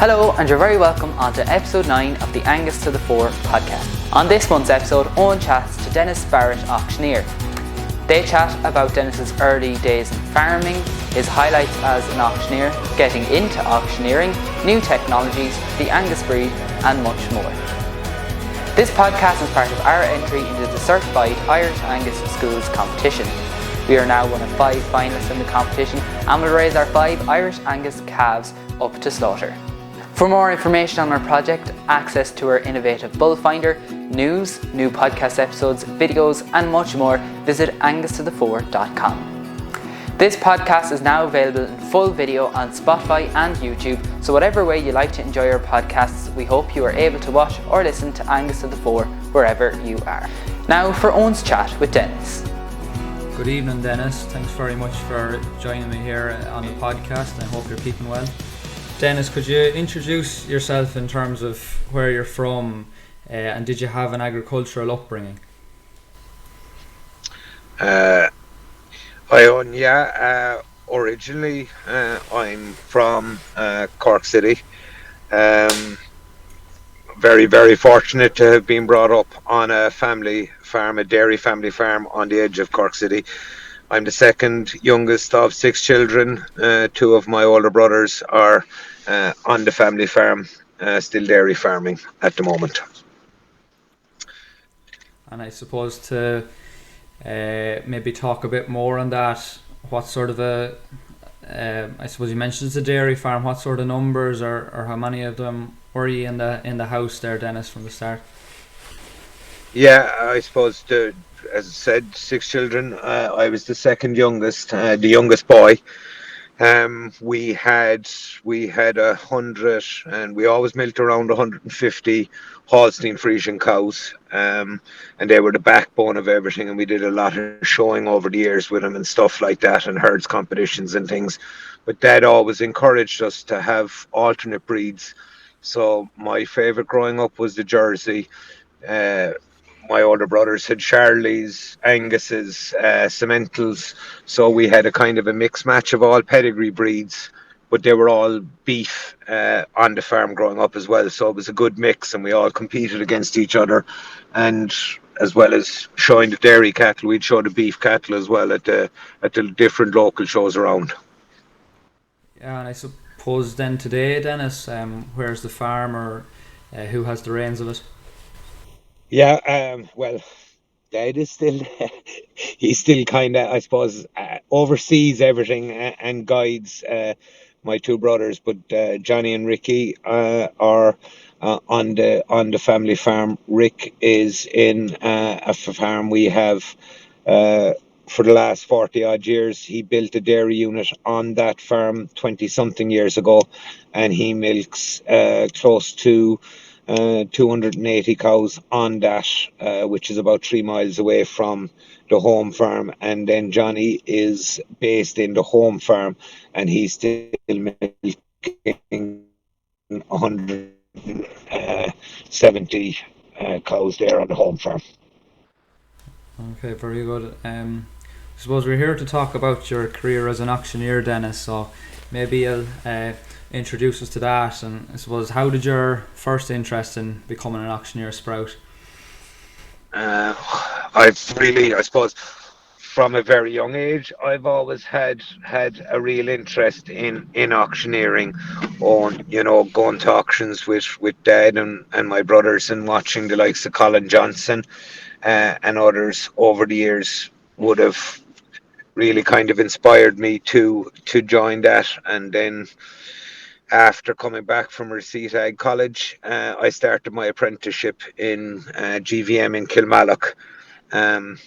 Hello, and you're very welcome onto episode 9 of the Angus to the Fore podcast. On this month's episode, Owen chats to Denis, Barrett, Auctioneer. They chat about Denis's early days in farming, his highlights as an auctioneer, getting into auctioneering, new technologies, the Angus breed, and much more. This podcast is part of our entry into the Certified Irish Angus Schools competition. We are now one of 5 finalists in the competition and will raise our 5 Irish Angus calves up to slaughter. For more information on our project, access to our innovative bull finder, news, new podcast episodes, videos and much more, visit angustothefore.com. This podcast is now available in full video on Spotify and YouTube, so whatever way you like to enjoy our podcasts, we hope you are able to watch or listen to Angus to the Fore wherever you are. Now for Owen's chat with Denis. Good evening, Denis. Thanks very much for joining me here on the podcast. I hope you're keeping well. Denis, could you introduce yourself in terms of where you're from and did you have an agricultural upbringing? Originally I'm from Cork City. Very, very fortunate to have been brought up on a family farm, a dairy family farm on the edge of Cork City. I'm the second youngest of 6 children. 2 of my older brothers are on the family farm, still dairy farming at the moment. And I suppose to maybe talk a bit more on that, what sort of I suppose you mentioned it's a dairy farm, what sort of numbers or how many of them were you in the house there, Denis, from the start? Yeah, I suppose as I said, 6 children. I was the second youngest, the youngest boy. We had 100, and we always milked around 150 Holstein Friesian cows, and they were the backbone of everything. And we did a lot of showing over the years with them and stuff like that, and herds competitions and things. But Dad always encouraged us to have alternate breeds. So my favorite growing up was the Jersey. My older brothers had Charlies, Anguses, Sementals, so we had a kind of a mixed match of all pedigree breeds, but they were all beef on the farm growing up as well, so it was a good mix and we all competed against each other. And as well as showing the dairy cattle, we'd show the beef cattle as well at the different local shows around. Yeah, and I suppose then today, Denis, where's the farm or who has the reins of it? Yeah, well, Dad is still, he's still kind of, I suppose, oversees everything and guides my 2 brothers. But Johnny and Ricky are on the family farm. Rick is in a farm we have for the last 40 odd years. He built a dairy unit on that farm 20 something years ago, and he milks close to 280 cows on that, which is about 3 miles away from the home farm. And then Johnny is based in the home farm, and he's still milking 170 cows there on the home farm. Okay, very good. I suppose we're here to talk about your career as an auctioneer, Denis, so maybe you'll introduce us to that. And I suppose, how did your first interest in becoming an auctioneer sprout? I suppose from a very young age, I've always had a real interest in auctioneering, on going to auctions with Dad and my brothers, and watching the likes of Colin Johnson and others over the years would have really kind of inspired me to join that. And then after coming back from Receipt Ag College, I started my apprenticeship in GVM in Kilmallock. And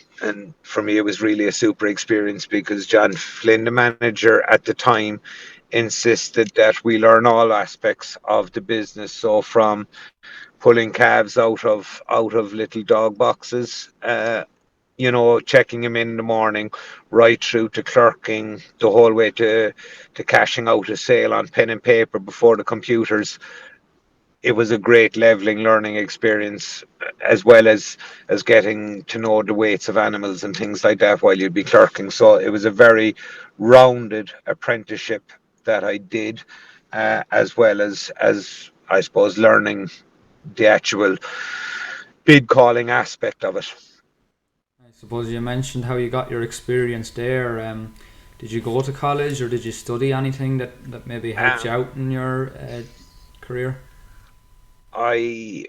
for me, it was really a super experience because John Flynn, the manager at the time, insisted that we learn all aspects of the business. So from pulling calves out of little dog boxes, checking them in the morning, right through to clerking, the whole way to cashing out a sale on pen and paper before the computers. It was a great learning experience, as well as getting to know the weights of animals and things like that while you'd be clerking. So it was a very rounded apprenticeship that I did. as well as I suppose learning the actual bid calling aspect of it. I suppose you mentioned how you got your experience there. Did you go to college or did you study anything that maybe helped you Um, out in your career? I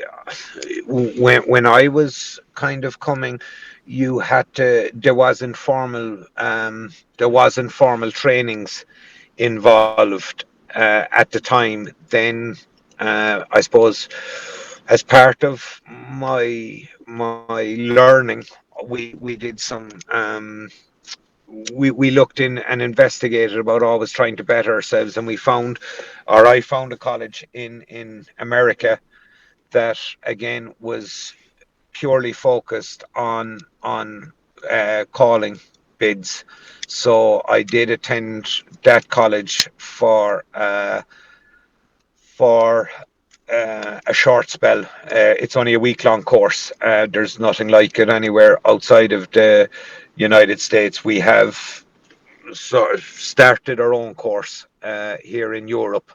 when I was kind of coming, you had to there wasn't formal trainings involved at the time. Then I suppose as part of my learning, we did some we looked in and investigated about always trying to better ourselves, and we found, or I found, a college in America that again was purely focused on calling bids. So I did attend that college for a short spell. It's only a week long course. There's nothing like it anywhere outside of the United States. We have sort of started our own course here in Europe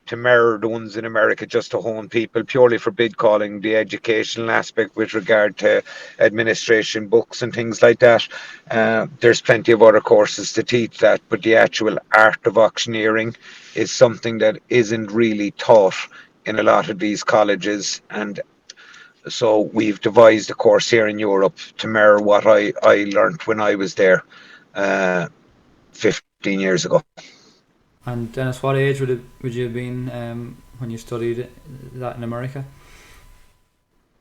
to mirror the ones in America, just to hone people purely for bid calling, the educational aspect with regard to administration books and things like that. There's plenty of other courses to teach that, but the actual art of auctioneering is something that isn't really taught in a lot of these colleges. And so we've devised a course here in Europe to mirror what I learned when I was there 15 years ago. And Dennis, what age would you have been when you studied that in America?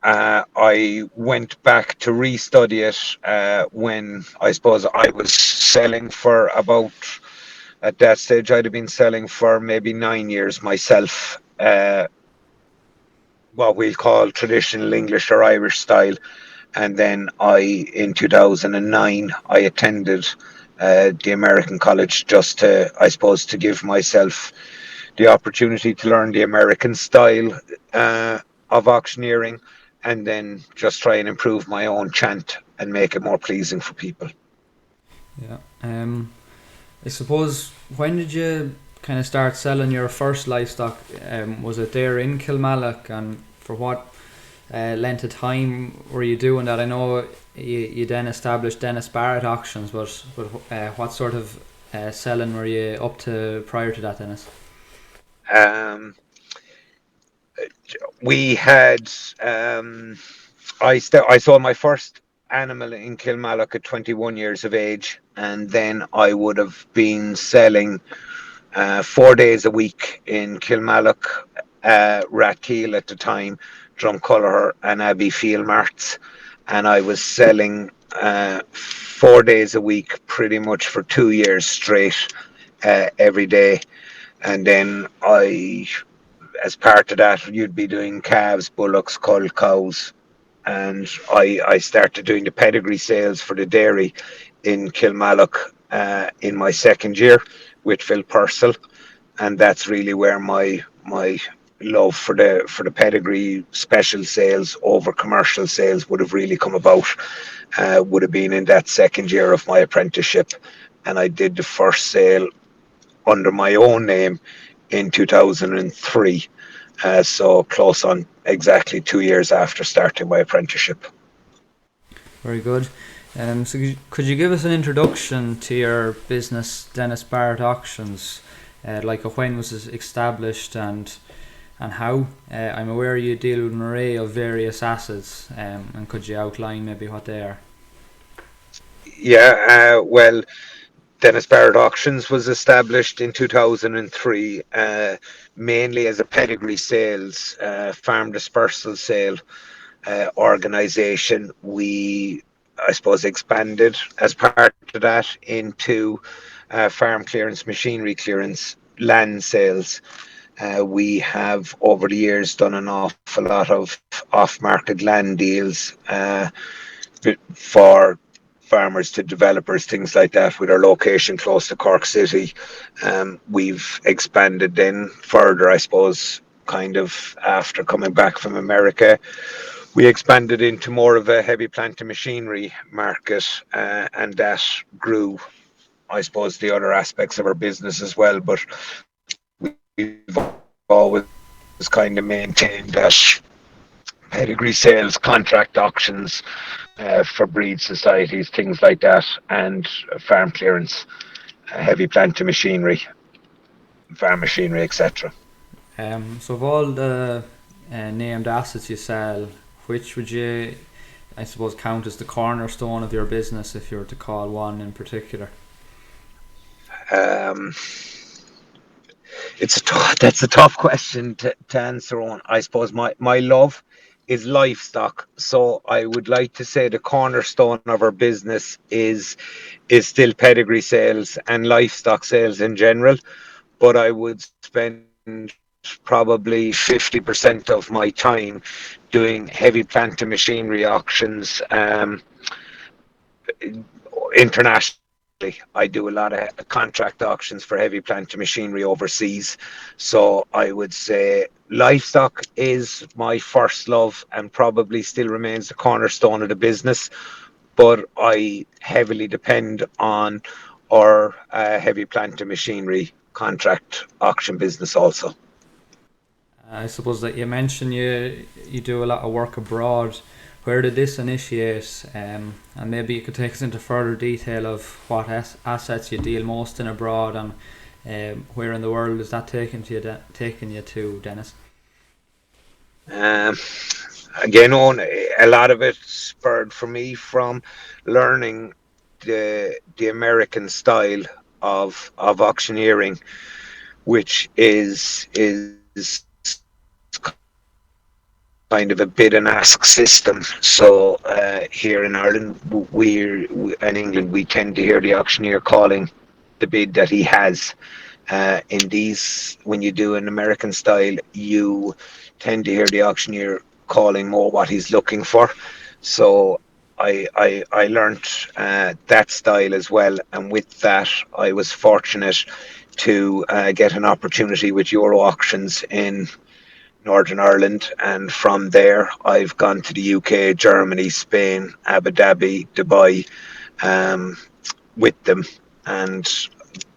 I went back to restudy it when I suppose I was selling for about, at that stage, I'd have been selling for maybe 9 years myself, what we'll call traditional English or Irish style. And then in 2009, I attended the American college just to, I suppose, to give myself the opportunity to learn the American style of auctioneering, and then just try and improve my own chant and make it more pleasing for people. Yeah. I suppose, when did you kind of start selling your first livestock? Was it there in Kilmallock, and for what length of time were you doing that? I know you then established Denis Barrett auctions, but what sort of selling were you up to prior to that, Dennis? Um, we had I sold my first animal in Kilmallock at 21 years of age, and then I would have been selling 4 days a week in Kilmallock, Rathkeel at the time, Drumcolor and Abbeyfield Marts, and I was selling 4 days a week pretty much for 2 years straight, every day. And then as part of that, you'd be doing calves, bullocks, cull cows, and I started doing the pedigree sales for the dairy in Kilmallock in my second year with Phil Purcell, and that's really where my love for the pedigree special sales over commercial sales would have really come about. Would have been in that second year of my apprenticeship, and I did the first sale under my own name in 2003. So close on exactly 2 years after starting my apprenticeship. Very good. So could you give us an introduction to your business, Denis Barrett Auctions? Like when was it established, and how? I'm aware you deal with an array of various assets, and could you outline maybe what they are? Yeah, well, Denis Barrett Auctions was established in 2003, mainly as a pedigree sales, farm dispersal sale organization. We, I suppose, expanded as part of that into farm clearance, machinery clearance, land sales. We have over the years done an awful lot of off-market land deals for farmers to developers, things like that, with our location close to Cork City. We've expanded then further, I suppose, kind of after coming back from America. We expanded into more of a heavy plant and machinery market, and that grew, I suppose, the other aspects of our business as well. But we always kind of maintained that pedigree sales, contract auctions for breed societies, things like that, and farm clearance, heavy plant to machinery, farm machinery, etc. So of all the named assets you sell, which would you, I suppose, count as the cornerstone of your business if you were to call one in particular? Um, that's a tough question to answer on. I suppose my love is livestock, so I would like to say the cornerstone of our business is still pedigree sales and livestock sales in general. But I would spend probably 50% of my time doing heavy plant and machinery auctions internationally. I do a lot of contract auctions for heavy plant and machinery overseas. So I would say livestock is my first love and probably still remains the cornerstone of the business. But I heavily depend on our heavy plant and machinery contract auction business also. I suppose that you mentioned you do a lot of work abroad. Where did this initiate? And maybe you could take us into further detail of what assets you deal most in abroad, and where in the world is that taking you to, Dennis? Um, Again, on a lot of it spurred for me from learning the American style of auctioneering, which is kind of a bid and ask system. So here in Ireland, in England, we tend to hear the auctioneer calling the bid that he has. In these, when you do an American style, you tend to hear the auctioneer calling more what he's looking for. So I learned that style as well, and with that, I was fortunate to get an opportunity with Euro Auctions in Northern Ireland, and from there I've gone to the UK, Germany, Spain, Abu Dhabi, Dubai, um, with them, and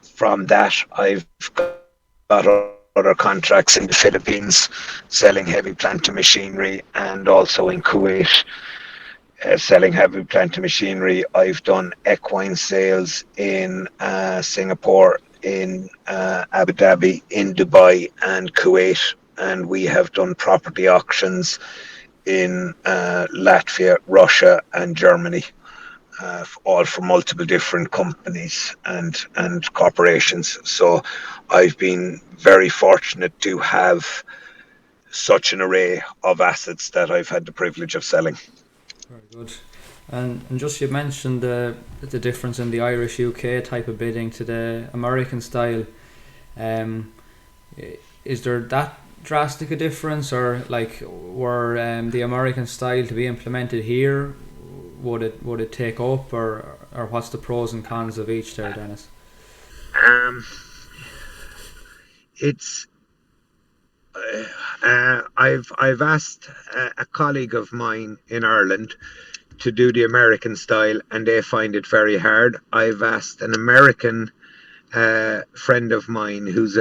from that I've got other contracts in the Philippines, selling heavy plant and machinery, and also in Kuwait, selling heavy plant and machinery. I've done equine sales in Singapore, in Abu Dhabi, in Dubai, and Kuwait. And we have done property auctions in Latvia, Russia, and Germany, all for multiple different companies and corporations. So I've been very fortunate to have such an array of assets that I've had the privilege of selling. Very good. And just you mentioned the difference in the Irish UK type of bidding to the American style. Um, is there that drastic a difference, or like were the American style to be implemented here? Would it take up, or what's the pros and cons of each there, Dennis? Um, it's I've asked a colleague of mine in Ireland to do the American style, and they find it very hard. I've asked an American friend of mine who's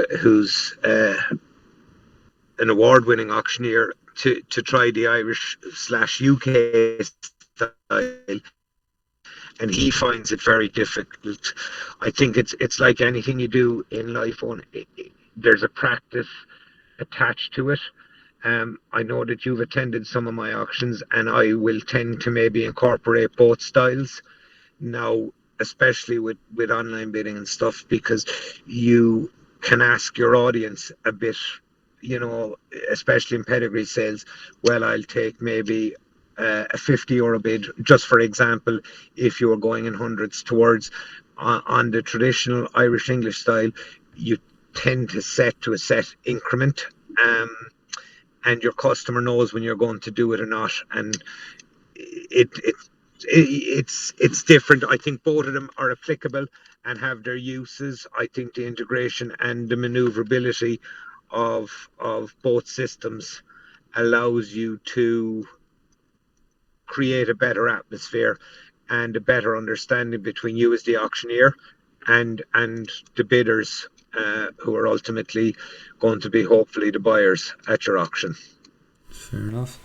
an award-winning auctioneer to try the Irish/UK style, and he finds it very difficult. I think it's like anything you do in life. There's a practice attached to it. I know that you've attended some of my auctions, and I will tend to maybe incorporate both styles now, especially with online bidding and stuff, because you can ask your audience a bit, especially in pedigree sales. Well, I'll take maybe a €50 bid, just for example, if you were going in hundreds towards on the traditional Irish English style, you tend to set to a set increment. And your customer knows when you're going to do it or not, and it's different. I think both of them are applicable and have their uses. I think the integration and the maneuverability of both systems allows you to create a better atmosphere and a better understanding between you as the auctioneer and the bidders who are ultimately going to be hopefully the buyers at your auction. Fair enough.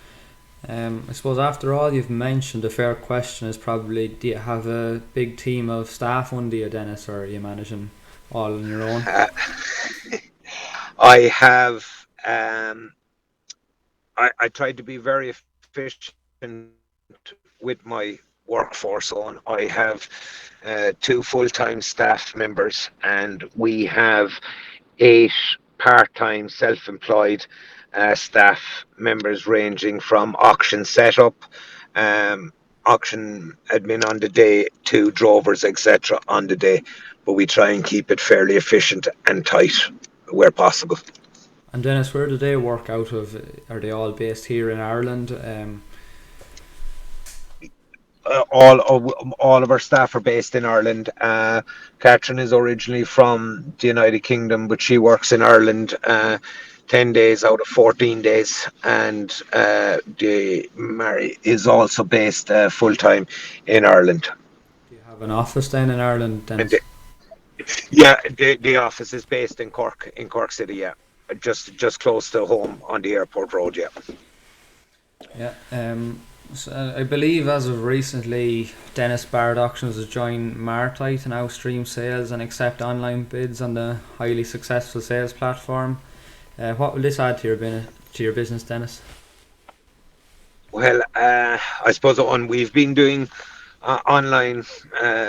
I suppose after all you've mentioned, a fair question is probably, do you have a big team of staff under you, Dennis, or are you managing all on your own? Uh, I have. I tried to be very efficient with my workforce on. I have two full-time staff members, and we have eight part-time self-employed staff members, ranging from auction setup, um, auction admin on the day, to drovers, etc. on the day. But we try and keep it fairly efficient and tight where possible. And Dennis, where do they work out of? Are they all based here in Ireland? All of our staff are based in Ireland. Catherine is originally from the United Kingdom, but she works in Ireland 10 days out of 14 days. And Mary is also based full time in Ireland. Do you have an office then in Ireland, And Dennis? yeah, the office is based in Cork City, yeah. Just close to home on the airport road, yeah. Yeah. So I believe as of recently, Denis Barrett Auctions has joined Martite to now stream sales and accept online bids on the highly successful sales platform. What will this add to your business, Dennis? Well, I suppose we've been doing online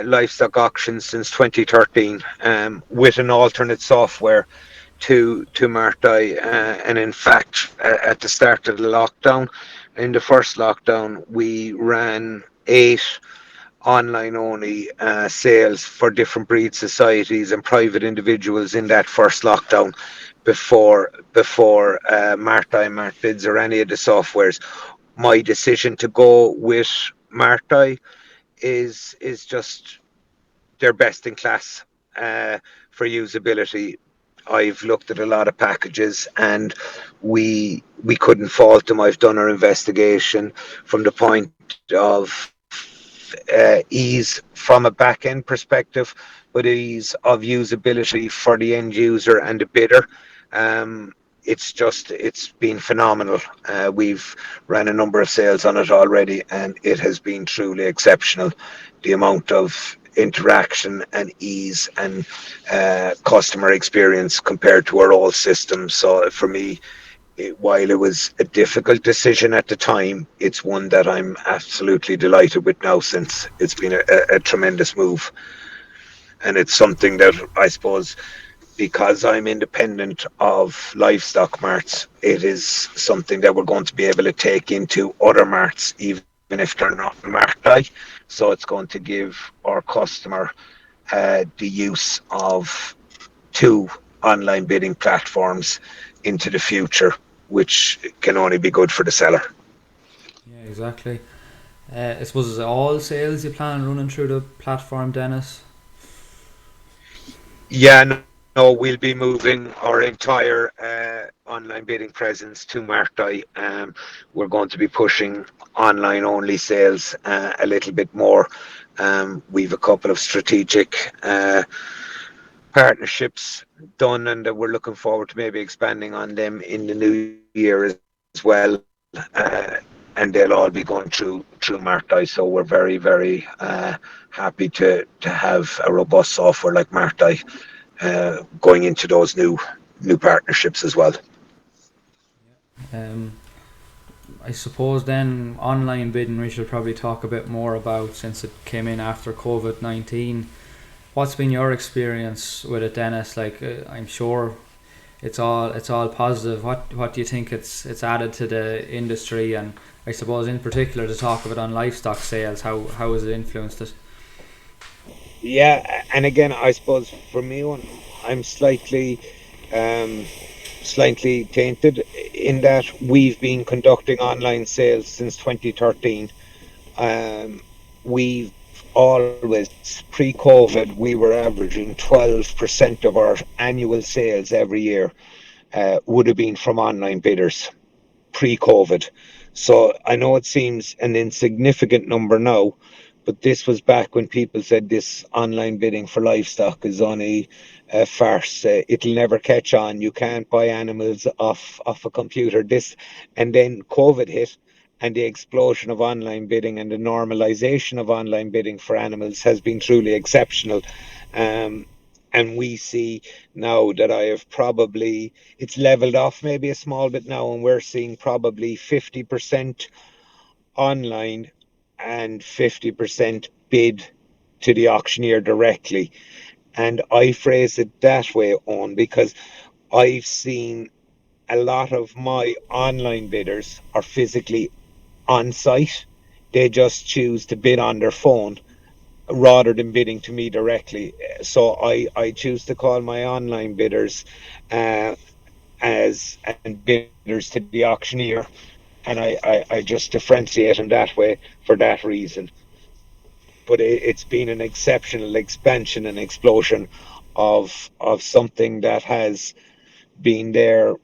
livestock auctions since 2013, with an alternate software to Marti. And in fact, at the start of the lockdown, in the first lockdown, we ran 8 online only sales for different breed societies and private individuals in that first lockdown, before Marti, Martbids, or any of the softwares. My decision to go with Marti is just they're best in class for usability. I've looked at a lot of packages, and we couldn't fault them. I've done our investigation from the point of ease from a back end perspective, but ease of usability for the end user and the bidder. Um, it's been phenomenal. We've ran a number of sales on it already, and it has been truly exceptional. The amount of interaction and ease and customer experience compared to our old system. So for me, while it was a difficult decision at the time, it's one that I'm absolutely delighted with now, since it's been a tremendous move. And it's something that I suppose, because I'm independent of livestock marts, it is something that we're going to be able to take into other marts, even if they're not Marti. So it's going to give our customer the use of 2 online bidding platforms into the future, which can only be good for the seller. Yeah, exactly. I suppose it's all sales you plan on running through the platform, Dennis? Yeah, no, we'll be moving our entire online bidding presence to Marti. We're going to be pushing online only sales a little bit more. We've a couple of strategic partnerships done, and we're looking forward to maybe expanding on them in the new year as well. And they'll all be going through Marti. So we're very happy to have a robust software like Marti going into those new partnerships as well. Um, I suppose then online bidding we should probably talk a bit more about, since it came in after COVID-19. What's been your experience with it, Dennis? Like, I'm sure it's all positive. What do you think it's added to the industry, and I suppose in particular to talk about on livestock sales, how has it influenced it? Yeah, and again, I suppose for me, I'm slightly tainted in that we've been conducting online sales since 2013. We've always, pre-COVID, we were averaging 12% of our annual sales every year would have been from online bidders pre-COVID. So I know it seems an insignificant number now, But this was back when people said this online bidding for livestock is only a farce. It'll never catch on. You can't buy animals off a computer. And then COVID hit, and the explosion of online bidding and the normalization of online bidding for animals has been truly exceptional. Um, and we see now that it's leveled off maybe a small bit now, and we're seeing probably 50% online and 50% bid to the auctioneer directly. And I phrase it that way on because I've seen a lot of my online bidders are physically on site. They just choose to bid on their phone rather than bidding to me directly. So I choose to call my online bidders uh, as and bidders to the auctioneer, and I just differentiate in that way for that reason. But it's been an exceptional expansion and explosion of something that has been there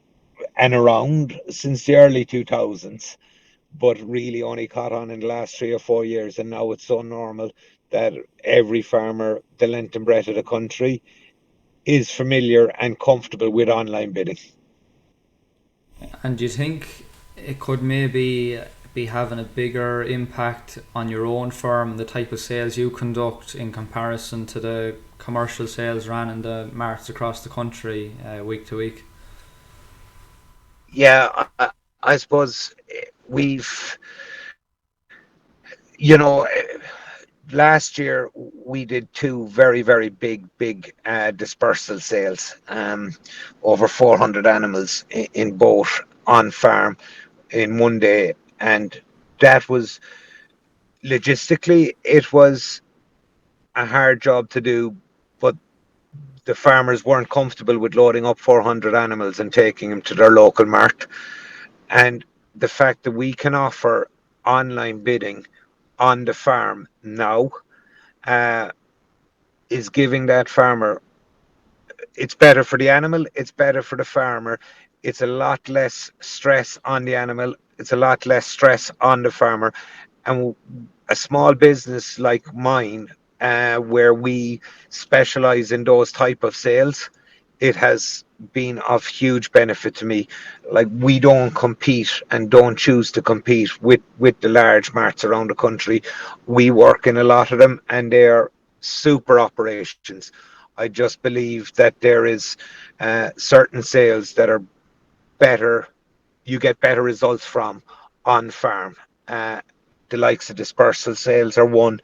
and around since the early 2000s, but really only caught on in the last 3 or 4 years. And now it's so normal that every farmer, the length and breadth of the country, is familiar and comfortable with online bidding. And do you think it could maybe be having a bigger impact on your own firm, the type of sales you conduct in comparison to the commercial sales ran in the marts across the country week to week? Yeah, I suppose we've, you know, last year we did two very, very big dispersal sales, over 400 animals in both on farm in one day. And that was logistically, it was a hard job to do, but the farmers weren't comfortable with loading up 400 animals and taking them to their local mart. And the fact that we can offer online bidding on the farm now uh, is giving that farmer, it's better for the animal, it's better for the farmer, it's a lot less stress on the animal, it's a lot less stress on the farmer. And a small business like mine, where we specialize in those type of sales, it has been of huge benefit to me. Like, we don't compete and don't choose to compete with the large marts around the country. We work in a lot of them, and they are super operations. I just believe that there is certain sales that are better, you get better results from on farm. Uh, the likes of dispersal sales are one,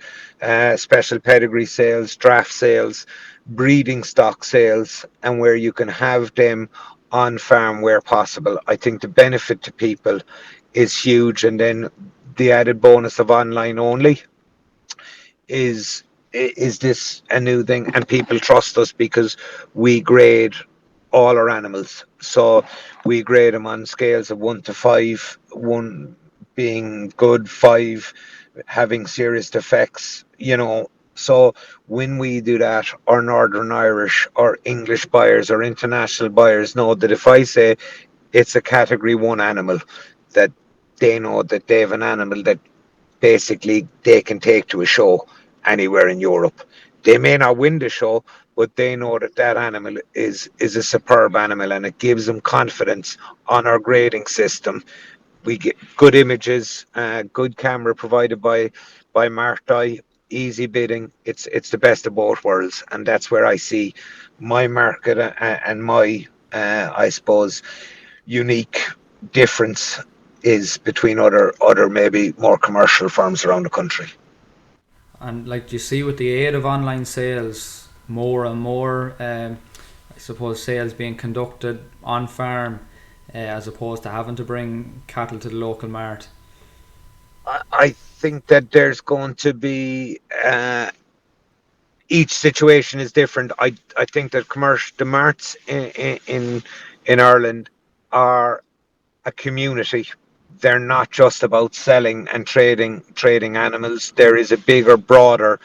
special pedigree sales, draft sales, breeding stock sales, and where you can have them on farm where possible. I think the benefit to people is huge, and then the added bonus of online only is is this a new thing, and people trust us because we grade all our animals. So we grade them on scales of 1 to 5, 1 being good, 5 having serious defects. So when we do that, our Northern Irish or English buyers or international buyers know that if I say it's a category 1 animal, that they know that they have an animal that basically they can take to a show anywhere in Europe. They may not win the show, but they know that that animal is a superb animal, and it gives them confidence on our grading system. We get good images, good camera provided by Marti, easy bidding. It's the best of both worlds, and that's where I see my market and my I suppose unique difference is between other maybe more commercial firms around the country. And like, do you see with the aid of online sales more and more, I suppose, sales being conducted on farm as opposed to having to bring cattle to the local mart? I think that there's going to be each situation is different. I think that the marts in Ireland are a community. They're not just about selling and trading animals. There is a bigger, broader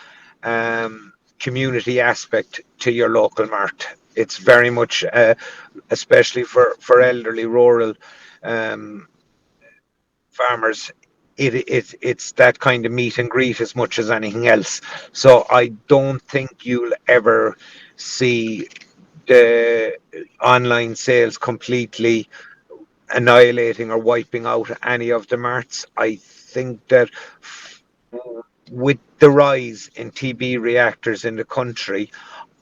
community aspect to your local mart. It's very much, especially for elderly rural um, farmers. it's that kind of meet and greet as much as anything else. So I don't think you'll ever see the online sales completely annihilating or wiping out any of the marts. I think that with the rise in TB reactors in the country,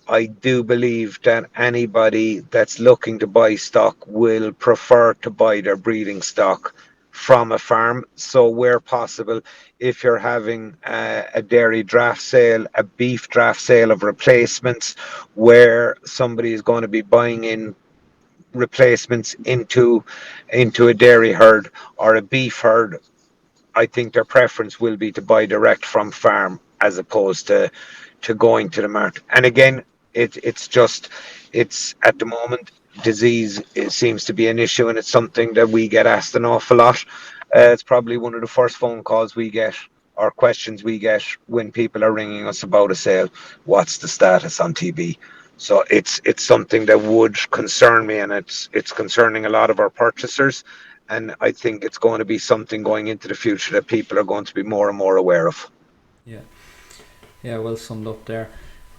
I do believe that anybody that's looking to buy stock will prefer to buy their breeding stock from a farm. So, where possible, if you're having a dairy draft sale, a beef draft sale of replacements, where somebody is going to be buying in replacements into a dairy herd or a beef herd, I think their preference will be to buy direct from farm as opposed to going to the market. And again, it's just it's at the moment disease, it seems to be an issue, and it's something that we get asked an awful lot. It's probably one of the first phone calls we get or questions we get when people are ringing us about a sale. What's the status on TB? So it's something that would concern me, and it's concerning a lot of our purchasers, and I think it's going to be something going into the future that people are going to be more and more aware of. Yeah, yeah, well summed up there.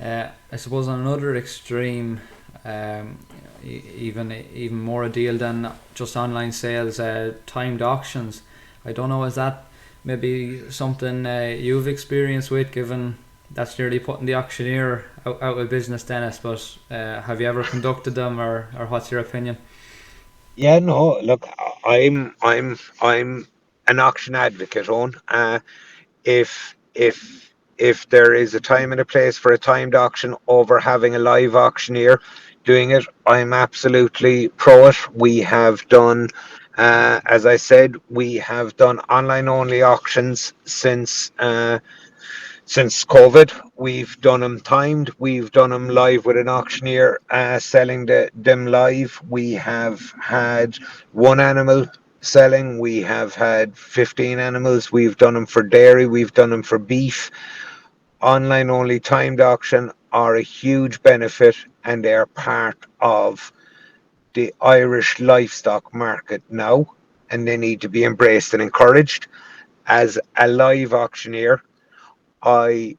I suppose on another extreme, um, even more a deal than just online sales, timed auctions. I don't know, is that maybe something you've experienced with, given that's nearly putting the auctioneer out of business, Dennis? But have you ever conducted them, or what's your opinion? Yeah, no, look, I'm an auction advocate on. If there is a time and a place for a timed auction over having a live auctioneer doing it, I'm absolutely pro it. We have done, as I said, we have done online only auctions since COVID. We've done them timed. We've done them live with an auctioneer selling them live. We have had one animal selling. We have had 15 animals. We've done them for dairy. We've done them for beef. Online only timed auction are a huge benefit, and they're part of the Irish livestock market now, and they need to be embraced and encouraged. As a live auctioneer, I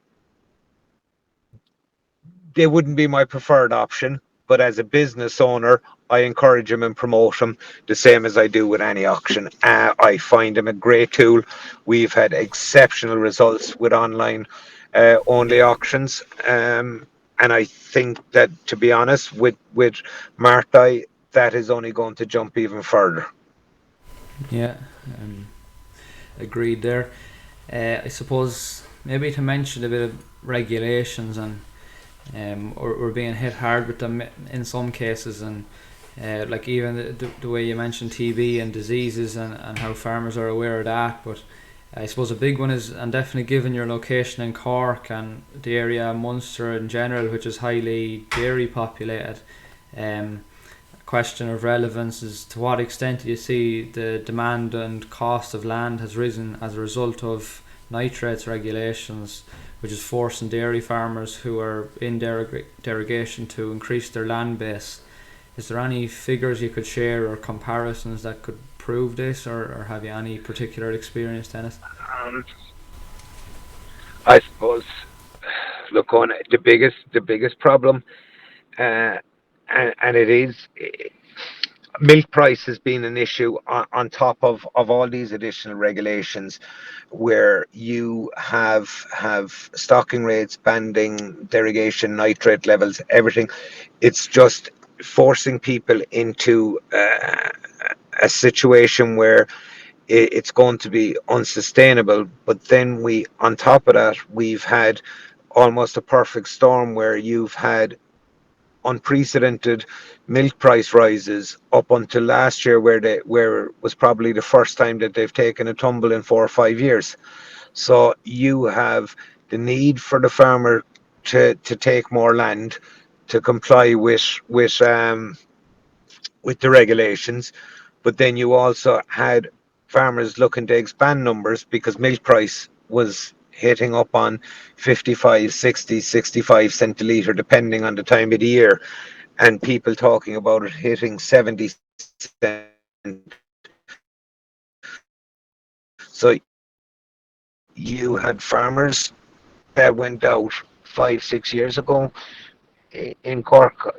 they wouldn't be my preferred option, but as a business owner, I encourage them and promote them the same as I do with any auction. I find them a great tool. We've had exceptional results with online only auctions. And I think that, to be honest, with Marti, that is only going to jump even further. Yeah, um, agreed there. I suppose maybe to mention a bit of regulations, and we're being hit hard with them in some cases, and like even the way you mentioned TB and diseases, and how farmers are aware of that. But I suppose a big one is, and definitely given your location in Cork and the area of Munster in general, which is highly dairy populated, question of relevance is, to what extent do you see the demand and cost of land has risen as a result of nitrates regulations, which is forcing dairy farmers who are in derogation to increase their land base? Is there any figures you could share or comparisons that could prove this, or have you any particular experience, Dennis? Um, I suppose, look, on the biggest problem, uh, and it is milk price has been an issue on top of all these additional regulations, where you have stocking rates, banding, derogation, nitrate levels, everything. It's just forcing people into a situation where it's going to be unsustainable. But then on top of that, we've had almost a perfect storm where you've had unprecedented milk price rises up until last year, where it was probably the first time that they've taken a tumble in 4 or 5 years. So you have the need for the farmer to take more land to comply with the regulations, but then you also had farmers looking to expand numbers because milk price was hitting up on 55, 60, 65 cent a litre, depending on the time of the year, and people talking about it hitting 70 cent. So you have you had farmers that went out 5, 6 years ago in Cork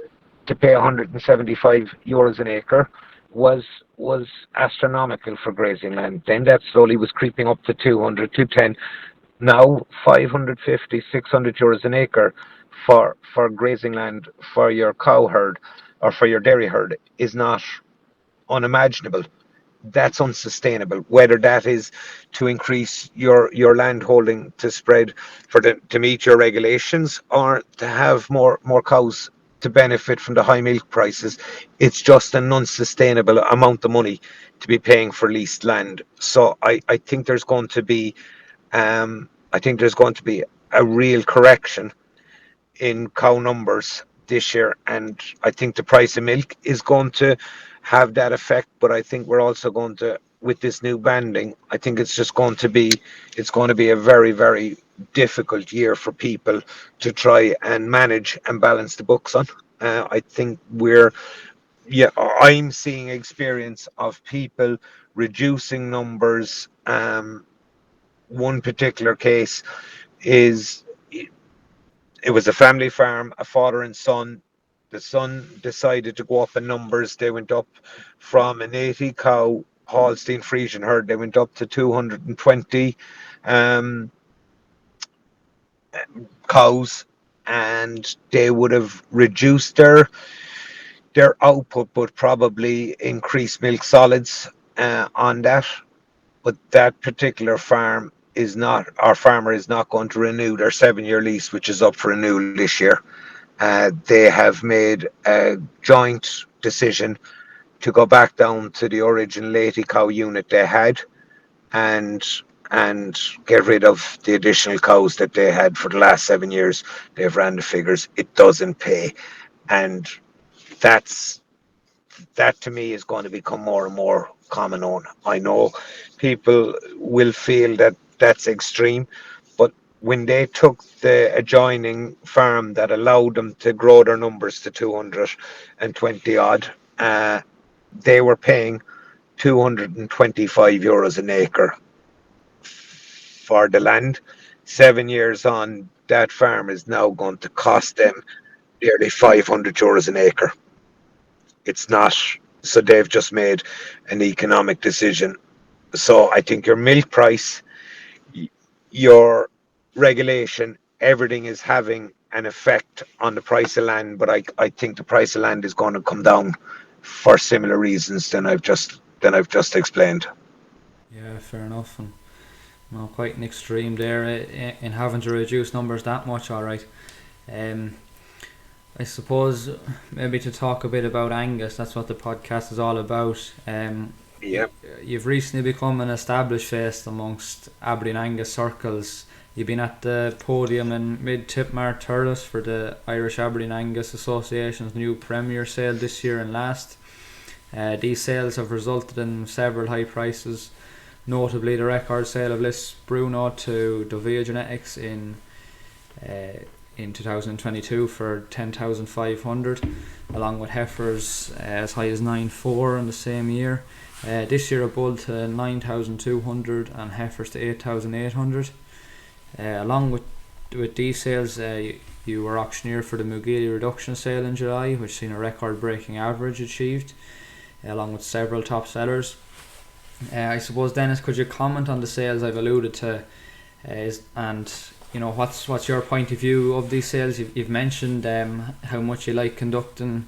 to pay 175 euros an acre was was astronomical for grazing land. Then that slowly was creeping up to 200, 210. Now 550, 600 euros an acre for grazing land for your cow herd or for your dairy herd is not unimaginable. That's unsustainable. Whether that is to increase your land holding to spread to meet your regulations or to have more cows to benefit from the high milk prices, it's just an unsustainable amount of money to be paying for leased land. So I think there's going to be a real correction in cow numbers this year, and I think the price of milk is going to have that effect. But I think we're also going to, with this new banding, I think it's going to be a very, very difficult year for people to try and manage and balance the books on. I think I'm seeing experience of people reducing numbers. One particular case is it was a family farm, a father and son. The son decided to go up in numbers. They went up from an 80 cow Holstein Friesian herd. They went up to 220 um, cows, and they would have reduced their output, but probably increased milk solids on that. But that particular farmer is not going to renew their 7 year lease, which is up for renewal this year. They have made a joint decision to go back down to the original 80 cow unit they had and and get rid of the additional cows that they had for the last 7 years. They've ran the figures. It doesn't pay. And that's that to me is going to become more and more common on. I know people will feel that that's extreme, but when they took the adjoining farm that allowed them to grow their numbers to 220 odd, they were paying 225 euros an acre for the land. 7 years on, that farm is now going to cost them nearly 500 euros an acre. It's not. So they've just made an economic decision. So I think your milk price, your regulation, everything is having an effect on the price of land. But I think the price of land is going to come down for similar reasons than I've just explained. Yeah, fair enough. And quite an extreme there in having to reduce numbers that much. All right. Um, I suppose maybe to talk a bit about Angus. That's what the podcast is all about. Yeah. You've recently become an established face amongst Aberdeen Angus circles. You've been at the podium in mid-Tipmar Thurles for the Irish Aberdeen Angus Association's new Premier sale this year and last. These sales have resulted in several high prices, notably the record sale of Liss Bruno to Dovia Genetics in 2022 for 10,500, along with heifers as high as 9.4 in the same year. This year a bull to 9,200 and heifers to 8,800. Along with these sales, you were auctioneer for the Mugeely reduction sale in July, which seen a record-breaking average achieved, along with several top sellers. I suppose, Dennis, could you comment on the sales I've alluded to, and what's your point of view of these sales? You've mentioned how much you like conducting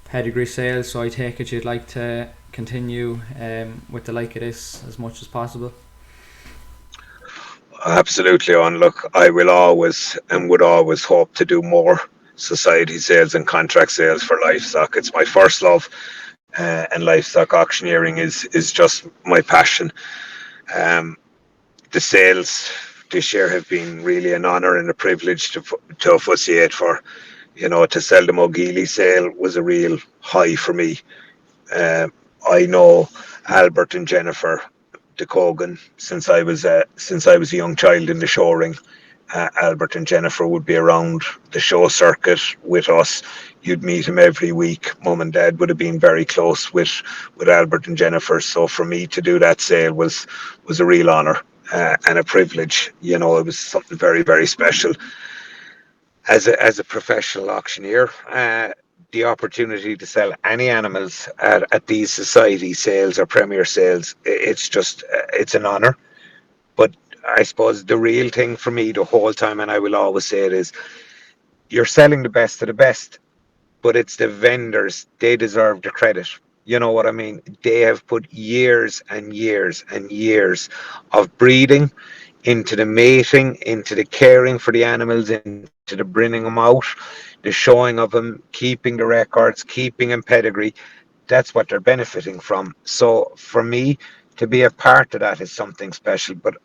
pedigree sales, so I take it you'd like to continue with the like of this as much as possible. Absolutely, on. Look, I will always and would always hope to do more society sales and contract sales for livestock. It's my first love, and livestock auctioneering is just my passion. The sales this year have been really an honour and a privilege to associate for. To sell the Mugeely sale was a real high for me. I know Albert and Jennifer de Cogan since I was a young child in the show ring. Albert and Jennifer would be around the show circuit with us. You'd meet him every week. Mum and Dad would have been very close with Albert and Jennifer. So for me to do that sale was a real honour. and a privilege. It was something very, very special as a professional auctioneer. The opportunity to sell any animals at these society sales or premier sales, it's just it's an honor. But I suppose the real thing for me the whole time, and I will always say it, is you're selling the best of the best, but it's the vendors. They deserve the credit. You know what I mean? They have put years and years and years of breeding into the mating, into the caring for the animals, into the bringing them out, the showing of them, keeping the records, keeping in pedigree. That's what they're benefiting from. So for me, to be a part of that is something special. But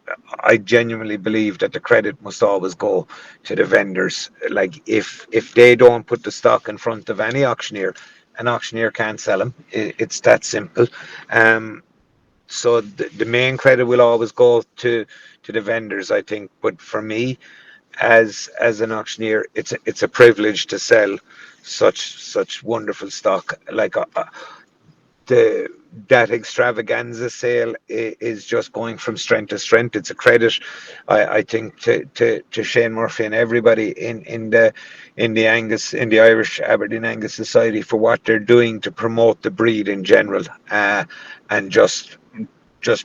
I genuinely believe that the credit must always go to the vendors. Like if they don't put the stock in front of any auctioneer, an auctioneer can't sell them. It's that simple. Um, so the main credit will always go to the vendors, I think. But for me, as an auctioneer, it's a privilege to sell such wonderful stock. Like the that extravaganza sale is just going from strength to strength. It's a credit, I think, to Shane Murphy and everybody in the Angus, in the Irish Aberdeen Angus Society, for what they're doing to promote the breed in general, and just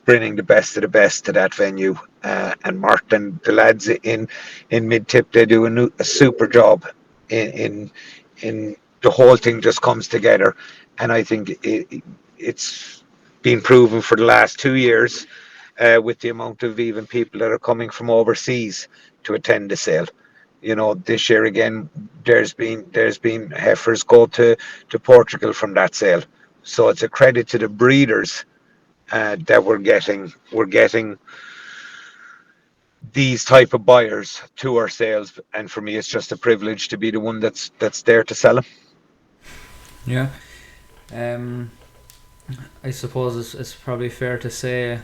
bringing the best of the best to that venue. And Mark and the lads in mid tip, they do a super job in in the whole thing just comes together. And I think it's been proven for the last 2 years, with the amount of even people that are coming from overseas to attend the sale. This year again, there's been heifers go to Portugal from that sale. So it's a credit to the breeders, that we're getting these type of buyers to our sales, and for me, it's just a privilege to be the one that's there to sell them. Yeah. Um, I suppose it's probably fair to say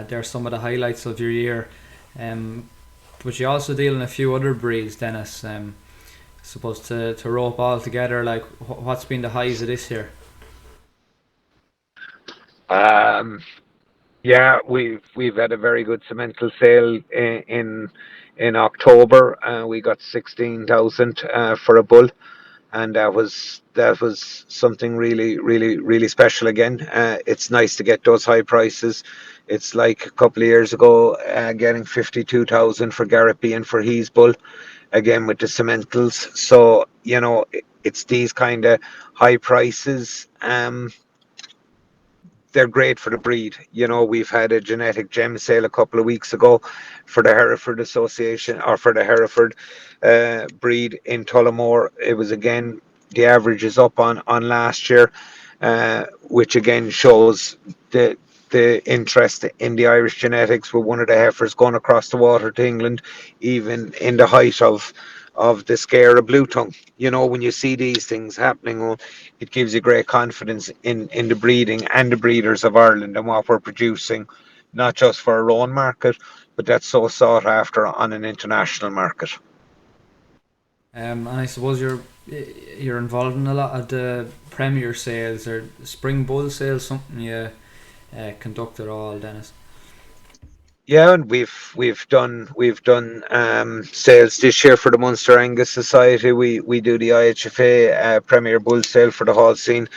they're some of the highlights of your year. Um, but you also deal in a few other breeds, Dennis. I suppose to rope all together, like what's been the highs of this year? Um, yeah, we've had a very good cemental sale in October. We got 16,000 for a bull, and that was something really, really, really special. Again, it's nice to get those high prices. It's like a couple of years ago, getting 52,000 for Garrett Bean for his bull, again with the cementals. So it's these kind of high prices. They're great for the breed. We've had a genetic gem sale a couple of weeks ago for the Hereford Association, or for the Hereford breed in Tullamore. It was, again, the average is up on last year, which again shows the interest in the Irish genetics, with one of the heifers going across the water to England, even in the height of the scare of blue tongue. When you see these things happening, it gives you great confidence in the breeding and the breeders of Ireland and what we're producing, not just for our own market, but that's so sought after on an international market. And I suppose you're involved in a lot of the Premier sales or Spring Bull sales, something you conduct at all, Dennis. Yeah, and we've done sales this year for the Munster Angus Society. We do the IHFA Premier Bull sale for the Holstein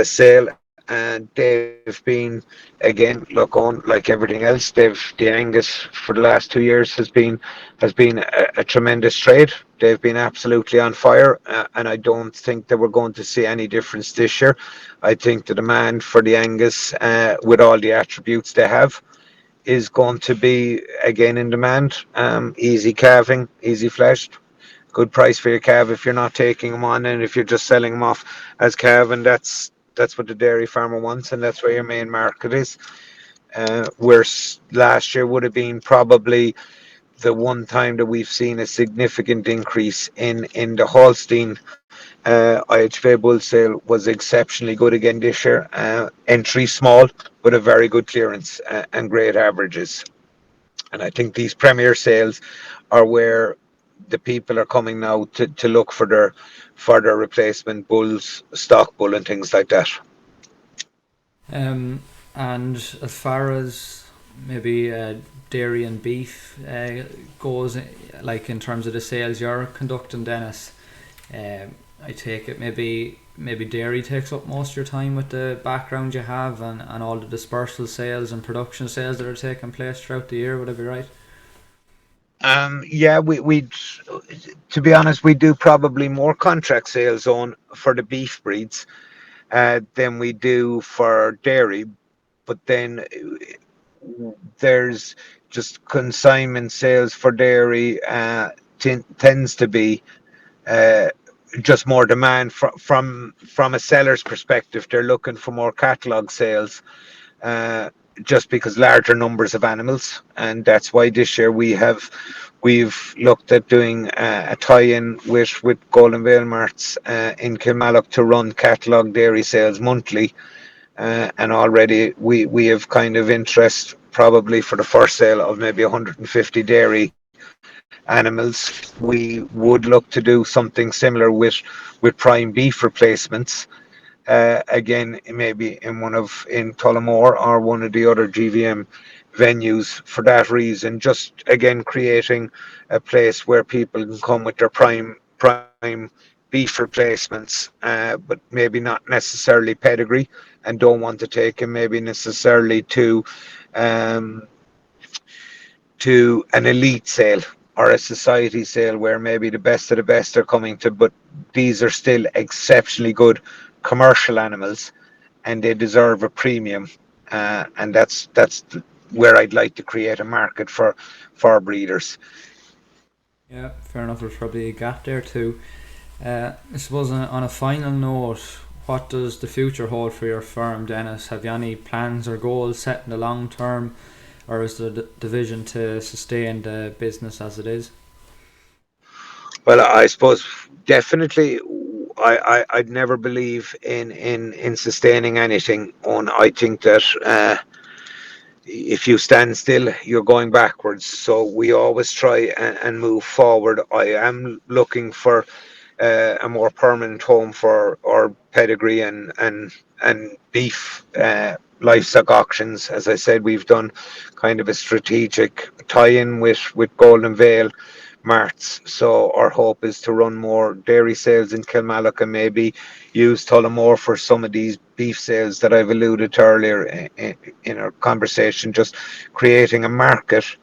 sale, and they've been, again, look on like everything else. The Angus for the last 2 years has been a tremendous trade. They've been absolutely on fire, and I don't think that we're going to see any difference this year. I think the demand for the Angus, with all the attributes they have, is going to be again in demand. Easy calving, easy fleshed, good price for your calf if you're not taking them on, and if you're just selling them off as calving, that's what the dairy farmer wants, and that's where your main market is. Where last year would have been probably the one time that we've seen a significant increase in the Holstein IHV bull sale, was exceptionally good again this year. Entry small, but a very good clearance, and great averages. And I think these premier sales are where the people are coming now to look for their replacement bulls, stock bull, and things like that. Um, and as far as maybe dairy and beef goes like in terms of the sales you're conducting, Dennis. I take it maybe dairy takes up most of your time with the background you have and all the dispersal sales and production sales that are taking place throughout the year. Would I be right? Yeah, we to be honest, we do probably more contract sales on for the beef breeds than we do for dairy. But then there's just consignment sales for dairy tends to be uh, just more demand from a seller's perspective. They're looking for more catalog sales. Uh, just because larger numbers of animals, and that's why this year we've looked at doing a tie-in with Golden Vale Marts in Kilmallock to run catalogue dairy sales monthly, and already we have kind of interest probably for the first sale of maybe 150 dairy animals. We would look to do something similar with prime beef replacements, again maybe in Tullamore or one of the other GVM venues for that reason, just again creating a place where people can come with their prime beef replacements, but maybe not necessarily pedigree, and don't want to take him maybe necessarily um, to an elite sale or a society sale where maybe the best of the best are coming to, but these are still exceptionally good commercial animals and they deserve a premium. And where I'd like to create a market for breeders. Yeah, fair enough. There's probably a gap there too. I suppose on a final note, what does the future hold for your firm, Dennis? Have you any plans or goals set in the long term, or is the vision to sustain the business as it is? Well, I suppose definitely I'd never believe in sustaining anything on. I think that if you stand still, you're going backwards. So we always try and move forward. I am looking for a more permanent home for our pedigree and beef livestock auctions. As I said, we've done kind of a strategic tie-in with Golden Vale Marts. So our hope is to run more dairy sales in Kilmallock and maybe use Tullamore for some of these beef sales that I've alluded to earlier in our conversation. Just creating a market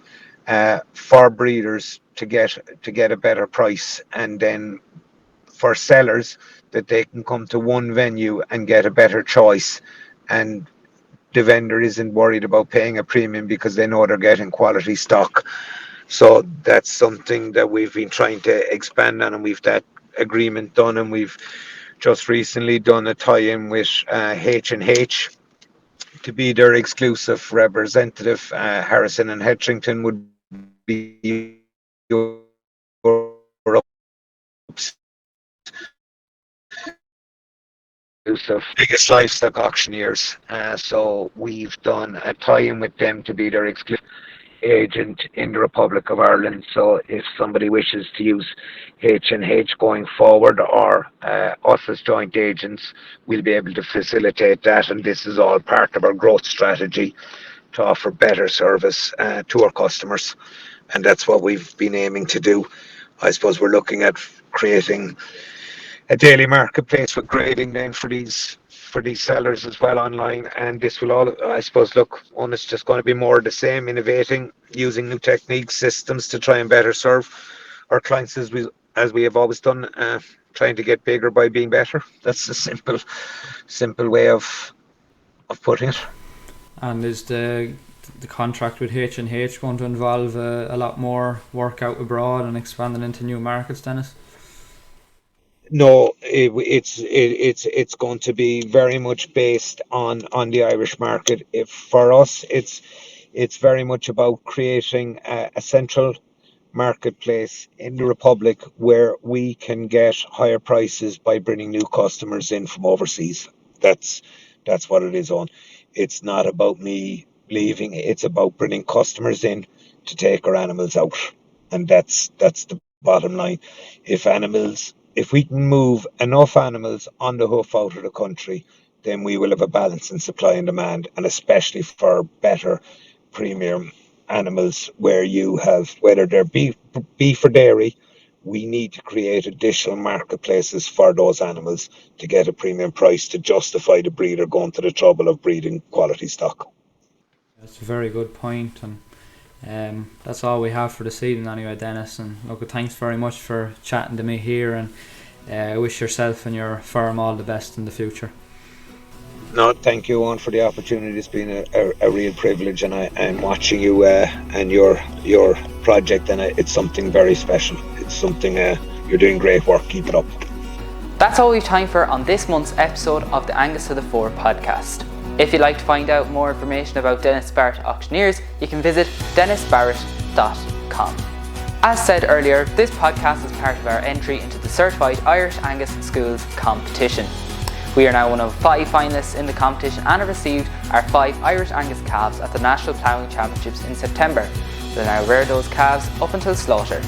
for breeders to get a better price, and then for sellers that they can come to one venue and get a better choice, and the vendor isn't worried about paying a premium because they know they're getting quality stock. So that's something that we've been trying to expand on, and we've that agreement done, and we've just recently done a tie-in with H&H to be their exclusive representative. Harrison and Hetchington would be Europe's exclusive biggest livestock auctioneers. So we've done a tie-in with them to be their exclusive agent in the Republic of Ireland. So if somebody wishes to use H&H going forward, or us as joint agents, we'll be able to facilitate that. And this is all part of our growth strategy to offer better service to our customers. And that's what we've been aiming to do. I suppose we're looking at creating a daily marketplace with grading then for these sellers as well online. And this will all, I suppose, look on, it's just going to be more of the same, innovating, using new techniques, systems to try and better serve our clients as we have always done, trying to get bigger by being better. That's a simple way of putting it. And is the contract with H&H going to involve a lot more work out abroad and expanding into new markets, Dennis? No, it's going to be very much based on the Irish market. If for us, it's very much about creating a central marketplace in the Republic where we can get higher prices by bringing new customers in from overseas. That's that's what it is on. It's not about me leaving. It's about bringing customers in to take our animals out, and that's the bottom line. If we can move enough animals on the hoof out of the country, then we will have a balance in supply and demand, and especially for better premium animals where you have, whether they're beef or dairy, we need to create additional marketplaces for those animals to get a premium price to justify the breeder going to the trouble of breeding quality stock. That's a very good point, and that's all we have for this evening anyway, Denis. And look, thanks very much for chatting to me here, and I wish yourself and your firm all the best in the future. No, thank you, Owen, for the opportunity. It's been a real privilege, and I'm watching you and your project, and it's something very special. It's something you're doing great work. Keep it up. That's all we've time for on this month's episode of the Angus to the Fore podcast. If you'd like to find out more information about Denis Barrett Auctioneers, you can visit denisbarrett.com. As said earlier, this podcast is part of our entry into the Certified Irish Angus Schools competition. We are now one of 5 finalists in the competition and have received our 5 Irish Angus calves at the National Ploughing Championships in September. We'll now rear those calves up until slaughter.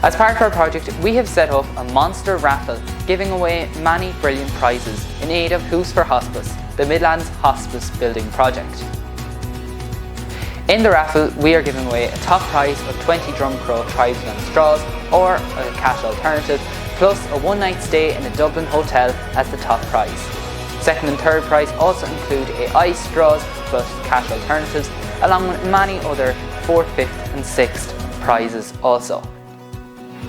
As part of our project, we have set up a monster raffle giving away many brilliant prizes in aid of Who's for Hospice, the Midlands Hospice Building Project. In the raffle, we are giving away a top prize of 20 Drumcrow tribesmen straws or a cash alternative, plus a one-night stay in a Dublin hotel as the top prize. Second and third prize also include ice straws plus cash alternatives, along with many other 4th, 5th and 6th prizes also.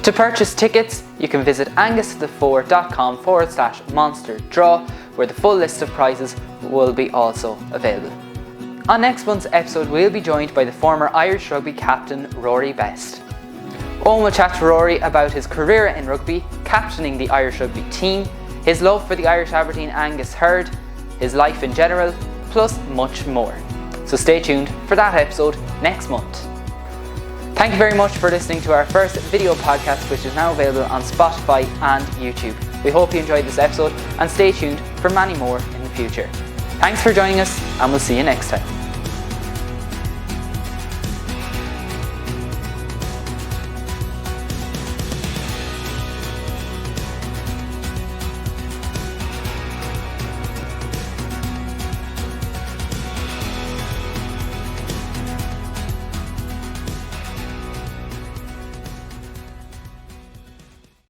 To purchase tickets, you can visit angusthefore.com/monster draw, where the full list of prizes will be also available. On next month's episode, we'll be joined by the former Irish rugby captain Rory Best. Owen will chat to Rory about his career in rugby, captaining the Irish rugby team, his love for the Irish Aberdeen Angus herd, his life in general, plus much more. So stay tuned for that episode next month. Thank you very much for listening to our first video podcast, which is now available on Spotify and YouTube. We hope you enjoyed this episode and stay tuned for many more in the future. Thanks for joining us, and we'll see you next time.